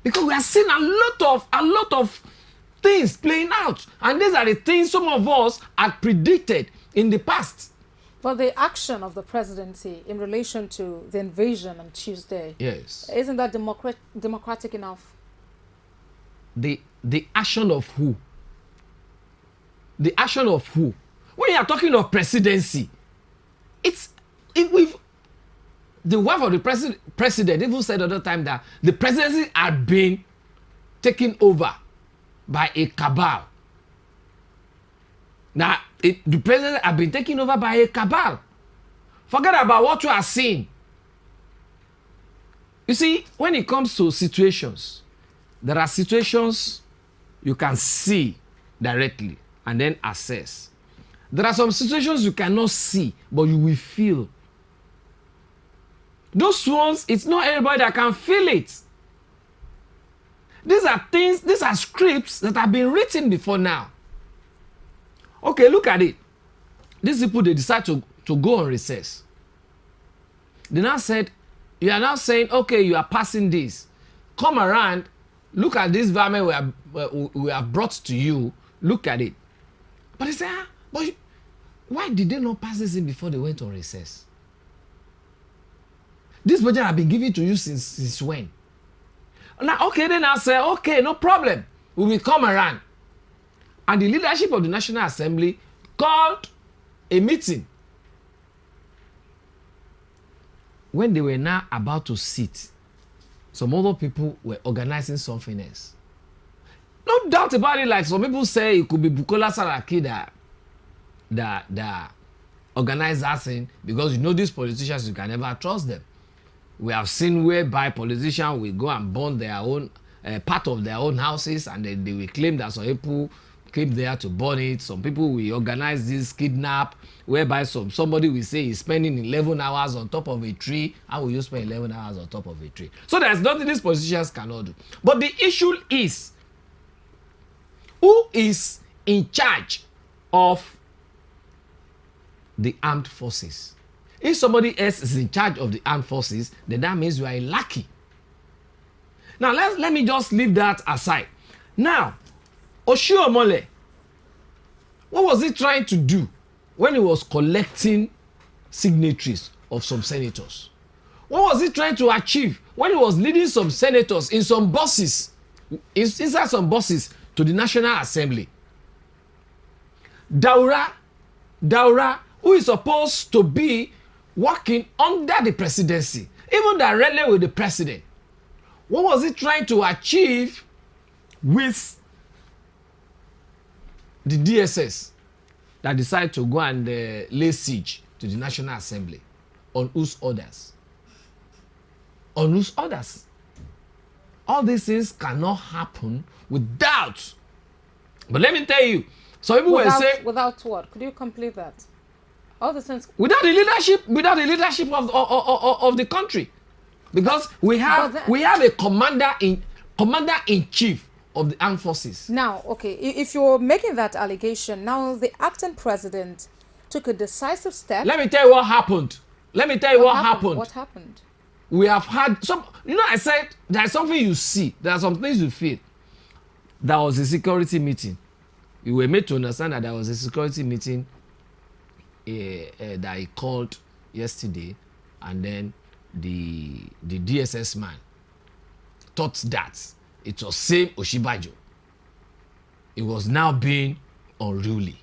Because we are seeing a lot of things playing out. And these are the things some of us had predicted in the past. But the action of the presidency in relation to the invasion on Tuesday, Yes. isn't that democratic enough? The action of who? The action of who? When you are talking of presidency, the wife of the president even said the other time that the presidency had been taken over by a cabal. Now, the president had been taken over by a cabal. Forget about what you are seeing. You see, when it comes to situations, there are situations you can see directly and then assess. There are some situations you cannot see, but you will feel. Those ones, it's not everybody that can feel it. These are scripts that have been written before now. Okay, look at it. These people, they decide to go on recess. They now said, you are now saying, okay, you are passing this. Come around, look at this environment we have brought to you. Look at it. But they say, but why did they not pass this in before they went on recess? This budget has been given to you since when? Now, okay, then I'll say, okay, no problem. We will come around. And the leadership of the National Assembly called a meeting. When they were now about to sit, some other people were organizing something else. No doubt about it, like some people say it could be Bukola Saraki that organized that thing, because you know these politicians, you can never trust them. We have seen whereby politicians will go and burn their own part of their own houses, and they will claim that some people came there to burn it. Some people will organize this kidnap, whereby somebody will say he's spending 11 hours on top of a tree. How will you spend 11 hours on top of a tree? So there's nothing these politicians cannot do. But the issue is, who is in charge of the armed forces? If somebody else is in charge of the armed forces, then that means you are lucky. Now, let me just leave that aside. Now, Oshiomhole, what was he trying to do when he was collecting signatories of some senators? What was he trying to achieve when he was leading some senators in some buses, inside some buses to the National Assembly? Daura, who is supposed to be working under the presidency, even directly with the president, what was he trying to achieve with the DSS that decided to go and lay siege to the National Assembly? On whose orders? On whose orders? All these things cannot happen without. But let me tell you, some people will say, without what? Could you complete that? All the sense. Without the leadership of the country, because we have a commander in chief of the armed forces. Now, okay, if you're making that allegation, now the acting president took a decisive step. Let me tell you what happened. What happened. What happened? We have had some. I said there's something you see. There are some things you feel. There was a security meeting. You were made to understand that there was a security meeting that he called yesterday, and then the DSS man thought that it was same Oshibajo. It was now being unruly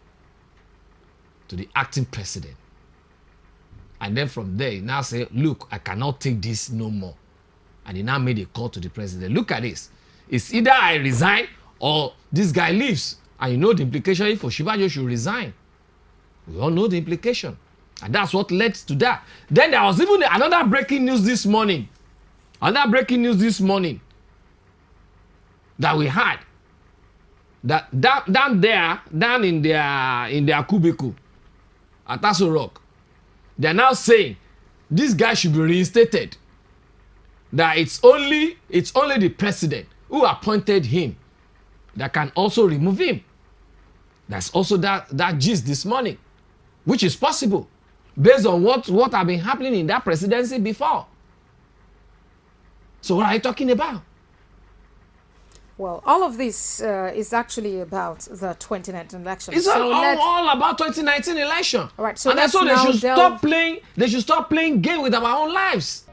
to the acting president. And then from there, he now said, look, I cannot take this no more. And he now made a call to the president. Look at this. It's either I resign or this guy leaves. And you know the implication if Oshibajo should resign. We all know the implication. And that's what led to that. Then there was even another breaking news this morning. That we had. That down in their cubicle at Aso Rock, they're now saying this guy should be reinstated. That it's only the president who appointed him that can also remove him. That's also that gist this morning, which is possible based on what have been happening in that presidency before. So what are you talking about? Well, all of this is actually about the 2019 election. It's all about 2019 election. All right, so and that's let's why they now should stop playing. They should stop playing game with our own lives.